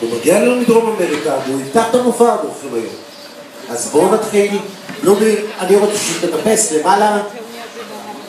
הוא מגיע לנו מדרום אמריקה, והוא יפתח את המופע עבורכם היום. אז בואו נתחיל. לובי, אני רוצה שתטפס למעלה.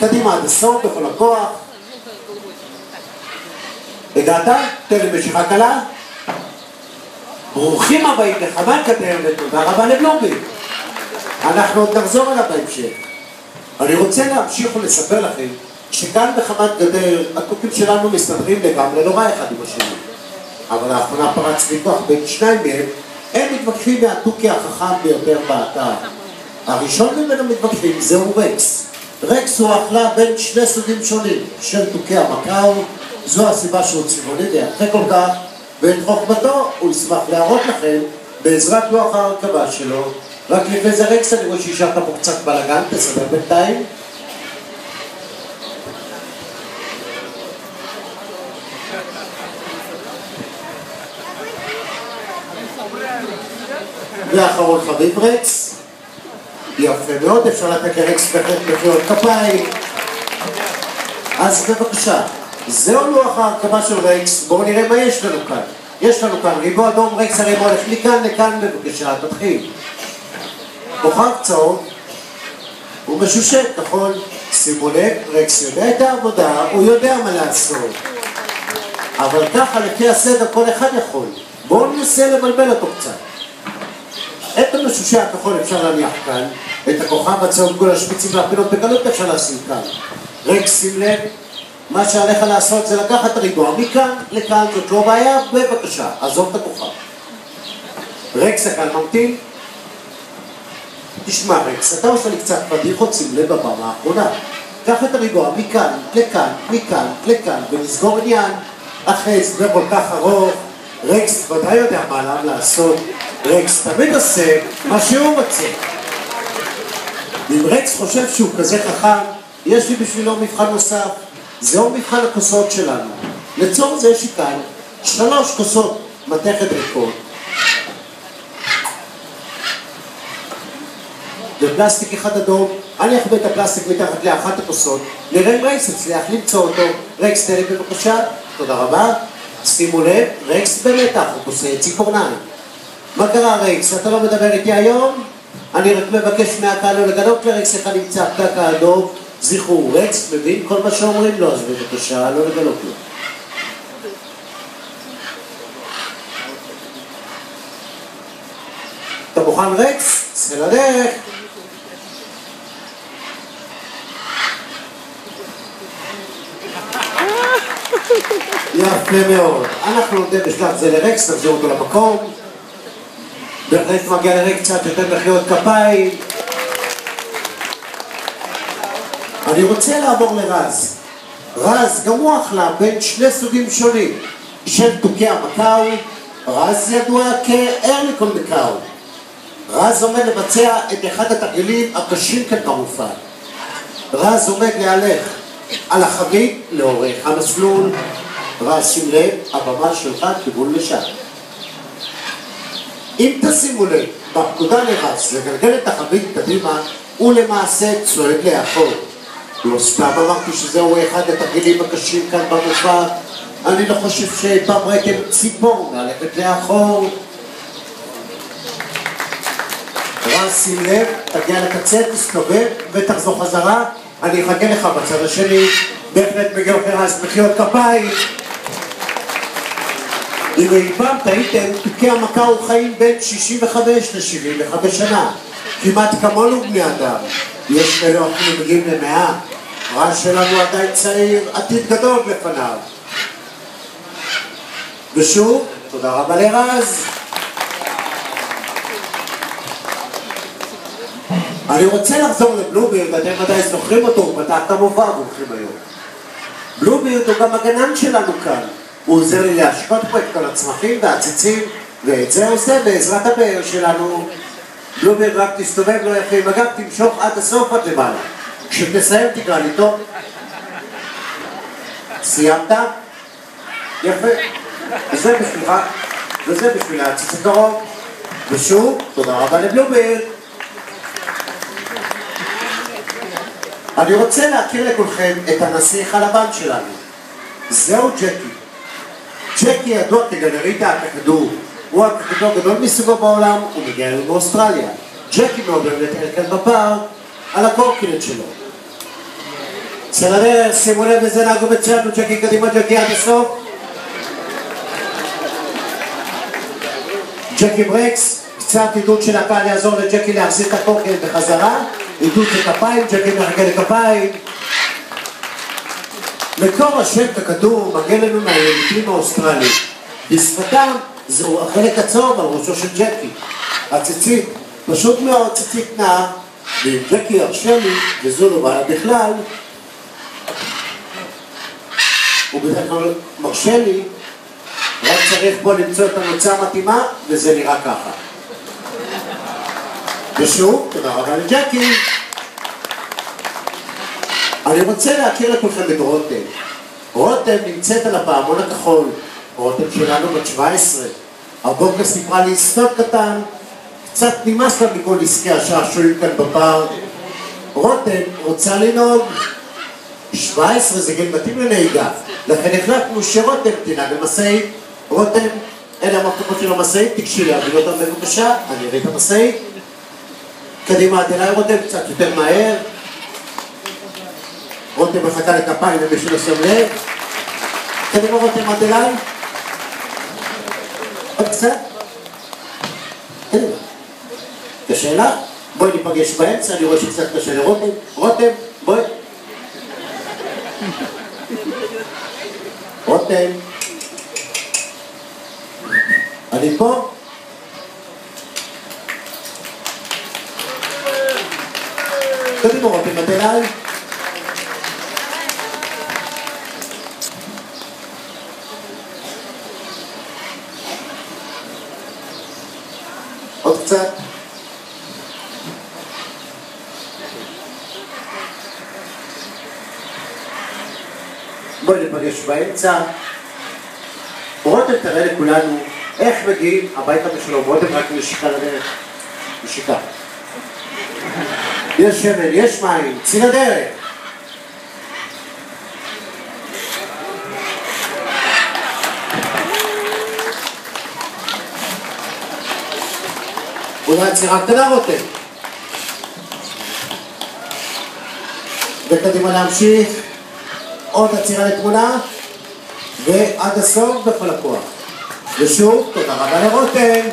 קדימה עד הסוף, בכל הכוח. הגעת? תן לי משיכה קלה. ברוכים הבאים לחמ"ל קטר, ותודה רבה לבלומבי. אנחנו עוד נחזור אליו בהמשך. אני רוצה להמשיך ולספר לכם שכאן בחמת גדר התוכים שלנו מסתדרים לגמרי לא רע אחד עם השני. אבל לאחרונה פרץ ויכוח בין שניים מהם, הם מתווכחים מהתוכי החכם ביותר באתר. הראשון מבין המתווכחים זהו רקס. רקס הוא החלה בין שני סוגים שונים של תוכי המקאו, זו הסיבה שהוא צבעוני ויפה כל כך, ואת חוכמתו הוא ישמח להראות לכם בעזרת לוח ההרכבה שלו. רק לפני זה רקס, אני רואה שישרת פה קצת בלגן, תסדר בינתיים. ואחרון חביב רקס, יפה מאוד, אפשר לתת לרקס בהחלט מחיאות כפיים. אז בבקשה, זהו לוח ההרכבה של רקס, בואו נראה מה יש לנו כאן. יש לנו כאן ריבוע אדום, רקס הריבוע הולך מכאן לכאן, בבקשה, תתחיל. כוכב צהוב, הוא משושט, נכון? שימו לב, רקס יודע את העבודה, הוא יודע מה לעשות. אבל ככה לפי הסדר כל אחד יכול. בואו ננסה לבלבל אותו קצת. את המשושע הכחול אפשר להניח כאן, את הכוכב הצהוב, כל השפיצים והפינות בקלות אפשר לשים כאן. רקס, שים לב, מה שעליך לעשות זה לקחת את הריבוע מכאן לכאן, זאת לא בעיה, בבקשה, עזוב את הכוכב. רקס הקל ממתין. תשמע רקס, אתה עושה לי קצת פדיחות, שים לב בפעם האחרונה. קח את הריבוע מכאן לכאן, מכאן לכאן, ונסגור עניין. אחרי הסבר כל כך ארוך, רקס ודאי יודע מה לעשות. רקס תמיד עושה מה שהוא רוצה. אם רקס חושב שהוא כזה חכם, יש לי בשבילו מבחן נוסף. זהו מבחן הכוסות שלנו. לצורך זה יש לי כאן 3 כוסות מתכת ריקות ופלסטיק אחד אדום. אני אכבה את הפלסטיק מתחת לאחת הכוסות, נראה אם רקס הצליח למצוא אותו. רקס תן לי בבקשה, תודה רבה. שימו לב, רקס במתח, הוא כוסה ציפורניים. מה קרה רקס? אתה לא מדבר איתי היום? אני רק מבקש מהקהל לא לגלות לרקס איך נמצא הפקק האדום. זכרו, רקס מבין כל מה שאומרים לו, אז בבקשה לא לגלות לו. אתה מוכן רקס? צא לדרך. יפה מאוד. אנחנו נותן בשלב זה לרקס, נחזיר אותו למקום. בהחלט מגיע לרקס קצת יותר מחיאות כפיים. אני רוצה לעבור לרז. רז גם הוא אחלה בין שני סוגים שונים של תוכי המקאו. רז ידוע כארליקון מקאו. רז עומד לבצע את אחד התרגילים הקשים כאן במופע. רז עומד להלך על החבית לאורך המסלול. רז, שים לב, הבמה שלך כיוון לשם. אם תשימו לב, בפקודה לרז לגלגל את החבית קדימה, הוא למעשה צועד לאחור. לא סתם אמרתי שזהו אחד התרגילים הקשים כאן במופע. אני לא חושב שפעם ראיתם ציפור מהלכת לאחור. רז, שים לב, תגיע לקצה, תסתובב ותחזור חזרה. אני אחכה לך בצד השני. בהחלט מגיע לרז מחיאות כפיים. אם אי פעם טעיתם, תוכי המקאו חיים בין 65 ל-75 שנה. כמעט כמונו בני אדם. יש כאלה אפילו מגיעים ל100. רז שלנו עדיין צעיר, עתיד גדול לפניו. ושוב, תודה רבה לרז. אני רוצה לחזור לבלובירד, אתם ודאי זוכרים אותו, הוא פתח את המופע והולכים היום. בלובירד הוא גם הגנן שלנו כאן. הוא עוזר לי להשקות פה את כל הצמחים והציצים, ואת זה עושה בעזרת הבאר שלנו. בלובירד רק תסתובב לו יפה עם הגב, תמשוך עד הסוף עד למעלה. כשתסיים תקרא לי טוב. סיימת? יפה. וזה בשבילך, וזה בשביל העציץ הקרוב. ושוב, תודה רבה לבלובירד. אני רוצה להכיר לכולכם את הנסיך הלבן שלנו. זהו ג'קי. ג'קי ידוע כגנרית הכדור, הוא הכדור הגדול מסוגו בעולם, הוא מגיע אלינו באוסטרליה. ג'קי מאוד אוהב לטייל כאן בפארק על הקורקינט שלו. צלדר, שימו לב לזה, נהגו בצלנו, ג'קי קדימה, ג'קי עד הסוף. ג'קי ברקס, קצת עידוד של הקהל יעזור לג'קי להחזיר את הקורקינט בחזרה. עידוד לכפיים, ג'קי מחכה לכפיים. מקור השם הכדור מגיע לנו מהילידים האוסטרליים. בשפתם זהו החלק הצהוב על ראשו של ג'קי. הציצית, פשוט מאוד ציצית נעה, ואם ג'קי ירשה לי, וזו לא בעיה בכלל, הוא בדרך כלל מרשה לי, רק צריך פה למצוא את הנוצה המתאימה, וזה נראה ככה. ושוב, תודה רבה לג'קי. אני רוצה להכיר לכולכם את רותם. רותם נמצאת על הפעמון הכחול. רותם שלנו בת 17. הבוקר סיפרה לי סטות קטן, קצת נמאס לה מכל עסקי השעשועים כאן בפארק. רותם רוצה לנהוג. 17 זה גיל מתאים לנהיגה. לכן החלטנו שרותם תנהג במשאית. רותם, אלה המפתחות של המשאית, תגשי להביא אותם בבקשה, אני אראה את המשאית. קדימה, תנהי רותם, קצת יותר מהר. רותם מחכה לכפיים ומישהו לא שם לב. קדימה רותם, עד אליי. עוד קצת. קדימה. קשה לך? בואי ניפגש באמצע, אני רואה שקצת קשה לרותם. רותם, בואי. רותם. אני פה. קדימה רותם, עד אליי. עוד קצת. בואי נפגש באמצע. רותם תראה לכולנו איך מגיעים הביתה בשלום. רותם רק נשיקה לדרך. נשיקה. יש שמן, יש מים, צאי לדרך. אולי עצירה קטנה רותם. וקדימה להמשיך. עוד עצירה לתמונה. ועד הסוף בכל הכוח. ושוב, תודה רבה לרותם.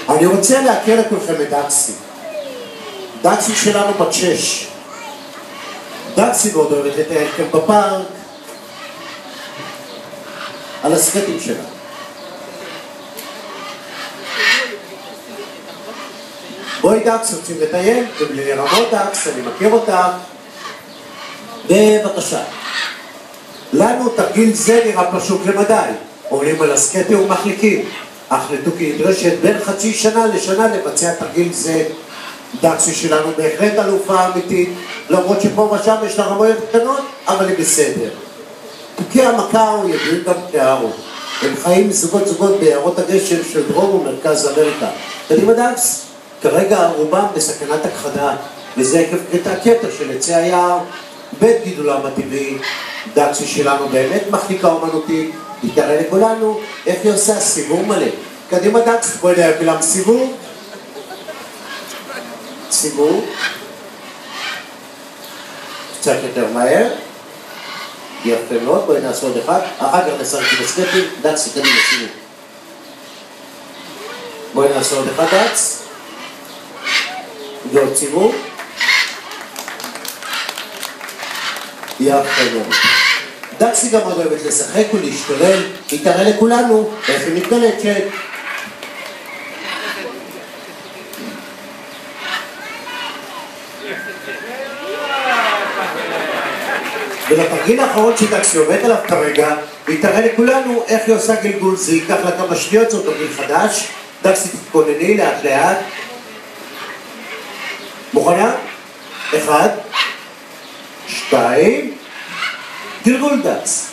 אני רוצה להכיר לכולכם את דקסי. דקסי שלנו בת 6. דקסי מאוד אוהבת לטייל כאן בפארק. על הסקטים שלה. בואי דקס, רוצים לטייל, ובלי לרמות דקס, אני מכיר אותה. בבקשה. לנו תרגיל זה נראה פשוט למדי. עולים על הסקטים ומחליקים. אך לתוכי נדרשת בין חצי שנה לשנה לבצע תרגיל זה. דקסי שלנו בהחלט אלופה אמיתית, למרות שפה ושם יש לה רמויות קטנות, אבל היא בסדר. תוכי המקאו ידועים גם כערות. הם חיים זוגות ביערות הגשם של דרום ומרכז אמריקה. קדימה דקס, כרגע רובם בסכנת הכחדה, וזה עקב קטע הקטע של עצי היער. בית גידולם הטבעי, דקסי שלנו באמת מחליקה אומנותית, היא תראה לכולנו איך היא עושה סיבוב מלא. קדימה דקס, בואי נראה כולם סיבוב. סיבוב. קצת יותר מהר. יפה מאוד, בואי נעשה עוד אחד. אחר כך נשחק בסקטים, דקס קדימה סיבוב. בואי נעשה עוד אחד דקס. ועוד סיבוב. יפה מאוד. דקסי גם אוהבת לשחק ולהשתולל, היא תראה לכולנו איך היא מתגלצת. ולתרגיל האחרון שדקסי עובד עליו כרגע, היא תראה לכולנו איך היא עושה גלגול. זה ייקח לה כמה שניות, זאת תרגיל חדש. דקסי תתכונני לאט לאט. מוכנה? 1, 2, גלגול דקס.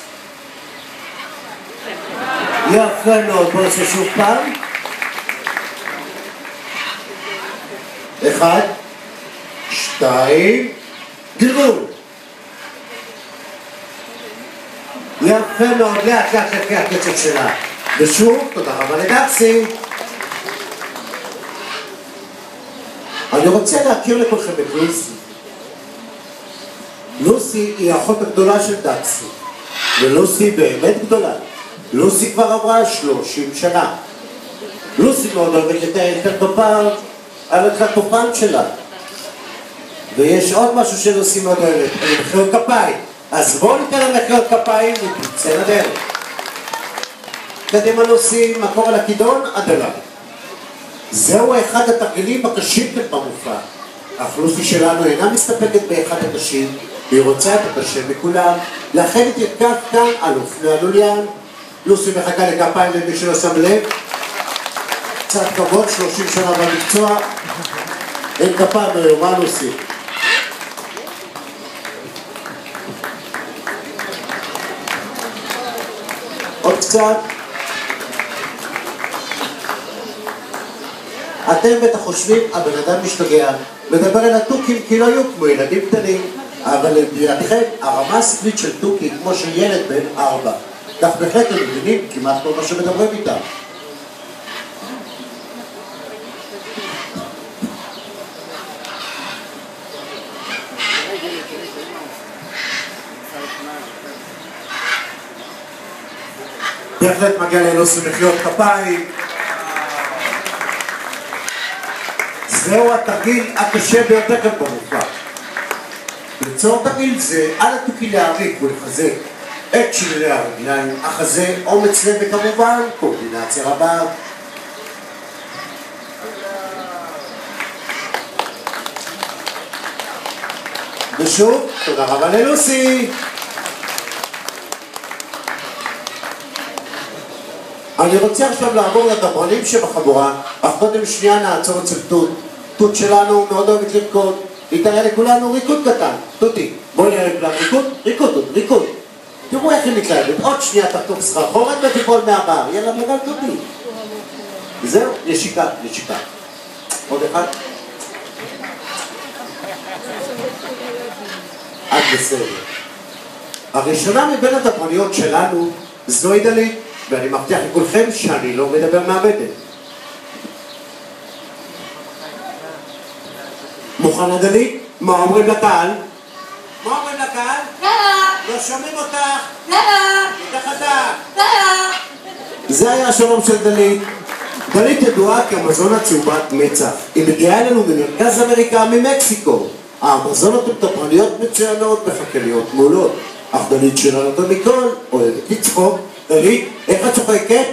יפה מאוד, בוא נעשה שוב פעם. 1, 2, גלגול. יפה מאוד, לאט לאט לפי הקצב שלה. ושוב, תודה רבה לדקסי. אני רוצה להכיר לכולכם את לוסי. לוסי היא האחות הגדולה של דקסי. ולוסי באמת גדולה. לוסי כבר עברה 30 שנה. לוסי מאוד אוהבת לתאר את הכפר על הכתופן שלה. ויש עוד משהו שלוסי מאוד אוהבת, אני מחיאות כפיים. אז בואו ניתן לה מחיאות כפיים ותצא לדרך. קדימה לוסי, מקור על הכידון, עד אליו. זהו אחד התרגילים הקשים כאן במופע. אך לוסי שלנו אינה מסתפקת באחד הקשים, והיא רוצה את הקשה מכולם. לכן היא תרכב כאן על אופני הלוליין. לוסי מחכה לכפיים למי שלא שם לב. קצת כבוד, 30 שנה במקצוע. אין כפיים ביומן לוסי. עוד קצת. אתם בטח חושבים, הבן אדם משתגע, מדבר על התוכים כי לא היו כמו ילדים קטנים, אבל לדעתכם הרמה השכלית של תוכי כמו של ילד בן 4. כך בהחלט הם מבינים כמעט כל מה שמדברים איתם. בהחלט מגיע ללוסי מחיאות כפיים. זהו התרגיל הקשה ביותר כאן במופע. לצורך תרגיל זה על התוכי להעריך ולחזק את שרירי הרגליים, החזה, אומץ לב וכמובן קואורדינציה רבה. ושוב, תודה רבה ללוסי. אני רוצה עכשיו לעבור לדברנים שבחבורה, אך קודם שנייה נעצור אצל תות. תות שלנו מאוד אוהבת לרקוד. היא תראה לכולנו ריקוד קטן. תותי, בואי נראה לכולם ריקוד, ריקוד, תות, ריקוד. תראו איך היא מתלהבת. עוד שנייה תחתוך סחרחורת ותיפול מהבר. יאללה מגל תותי. זהו, נשיקה, נשיקה. עוד אחד. עד בסדר. הראשונה מבין הדברניות שלנו זוהי דלית. ואני מבטיח לכולכם שאני לא מדבר מהבטן. מוכנה דלית? מה אומרים לקהל? מה אומרים לקהל? לא שומעים אותך? יותר חזק. זה היה השלום של דלית. דלית ידועה כאמזונה צהובת מצח. היא מגיעה אלינו ממרכז אמריקה, ממקסיקו. האמזונות הן תברניות מצוינות בחקליות מעולות. אך דלית שלנו יותר מכל אוהבת לצחוק. דלית, איך את צוחקת?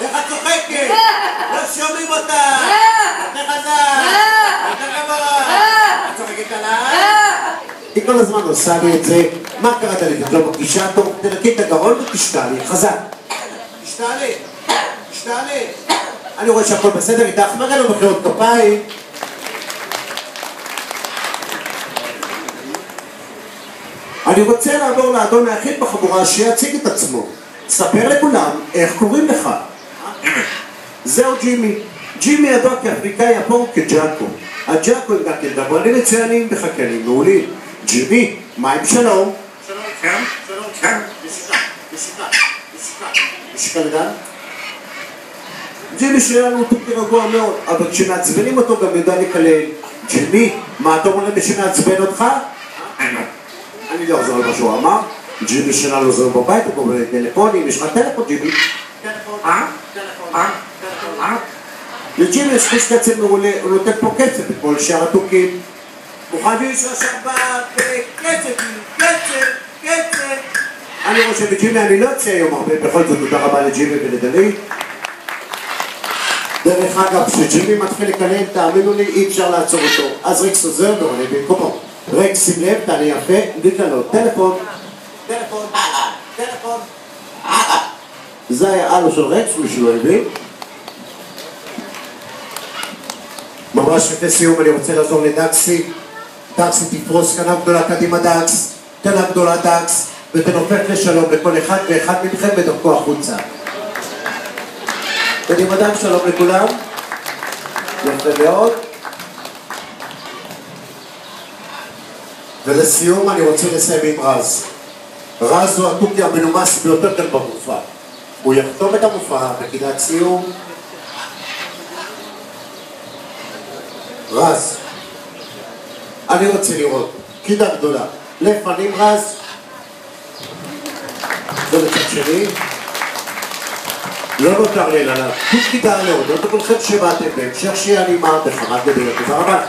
איך את צוחקת? לא שומעים אותך! יותר חזק! יותר גבוה! את צוחקת עליי? היא כל הזמן עושה לי את זה. מה קרה דלית? את לא מרגישה טוב? תנקי את הגרון ותשתעלי, חזק. תשתעלי, תשתעלי. אני רואה שהכל בסדר איתך, מראה לו מחיאות כפיים. אני רוצה לעבור לאדון היחיד בחבורה שיציג את עצמו. ספר לכולם איך קוראים לך. זהו ג'ימי. ג'ימי ידוע כאפריקאי אפור כג'אקו. הג'אקו הם גם דברנים מצוינים וחקלאים מעולים. ג'ימי, מה עם שלום? שלום לכם, שלום לכם. נשיקה, נשיקה, נשיקה. נשיקה לדן? ג'ימי שלנו הוא תוכי רגוע מאוד, אבל כשמעצבנים אותו גם יודע לקלל. ג'ימי, מה אתה אומר למי שמעצבן אותך? אני לא אחזור על מה שהוא אמר. ג'ימי שלנו עוזר בבית, הוא קורא טלפונים, יש לך טלפון ג'ימי? טלפון, טלפון, טלפון. לג'ימי יש חוש קצב מעולה, הוא נותן פה קצב בכל שאר התוכים. מוכן לנסוע שבת, קצב, קצב, קצב. אני רואה שבג'ימי אני לא אצא היום הרבה, בכל זאת תודה רבה לג'ימי ולדלית. דרך אגב, כשג'ימי מתחיל לקלל, תאמינו לי, אי אפשר לעצור אותו. אז ריקס עוזר ועולה במקומו. ריקס, שים לב, תענה יפה, דקללות, טלפון. טלפון, טלפון. זה היה אלו של רקס, מישהו לא הבין. ממש לפני סיום אני רוצה לעזור לדקסי. דקסי תפרוס כנף גדולה קדימה דקס, כנף גדולה דקס, ותנופף לשלום לכל אחד ואחד מכם בדרכו החוצה. קדימה דקס, שלום לכולם. יפה מאוד. ולסיום אני רוצה לסיים עם רז. רז הוא התוכי המנומס ביותר כאן במופע. הוא יחתום את המופע בקידת סיום. רז, אני רוצה לראות קידה גדולה. לפנים רז, ובצד שני, לא נותר לי אלא להודות לכולכם שבאתם, בהמשך שיהיה נעימה בחמת גדולה. תודה רבה.